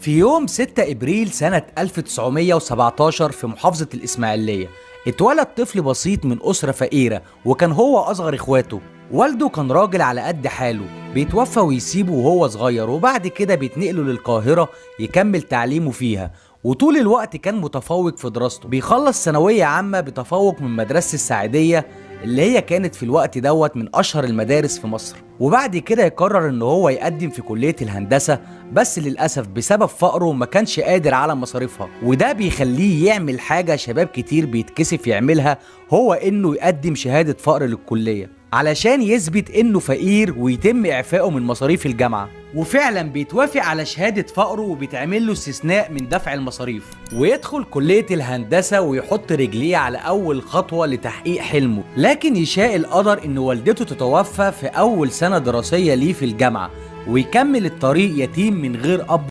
في يوم 6 إبريل سنة 1917 في محافظة الإسماعيلية اتولد طفل بسيط من أسرة فقيرة، وكان هو أصغر إخواته. والده كان راجل على قد حاله، بيتوفى ويسيبه وهو صغير، وبعد كده بيتنقلوا للقاهرة يكمل تعليمه فيها. وطول الوقت كان متفوق في دراسته، بيخلص ثانوية عامة بتفوق من مدرسة السعيدية اللي هي كانت في الوقت دوت من أشهر المدارس في مصر. وبعد كده يقرر إن هو يقدم في كلية الهندسة، بس للأسف بسبب فقره ما كانش قادر على مصاريفها، وده بيخليه يعمل حاجة شباب كتير بيتكسف يعملها، هو إنه يقدم شهادة فقر للكلية علشان يثبت إنه فقير ويتم إعفائه من مصاريف الجامعة. وفعلا بيتوافق على شهادة فقره وبيتعمل له استثناء من دفع المصاريف، ويدخل كلية الهندسة ويحط رجليه على أول خطوة لتحقيق حلمه. لكن يشاء القدر إن والدته تتوفى في أول سنة دراسية ليه في الجامعة، ويكمل الطريق يتيم من غير أب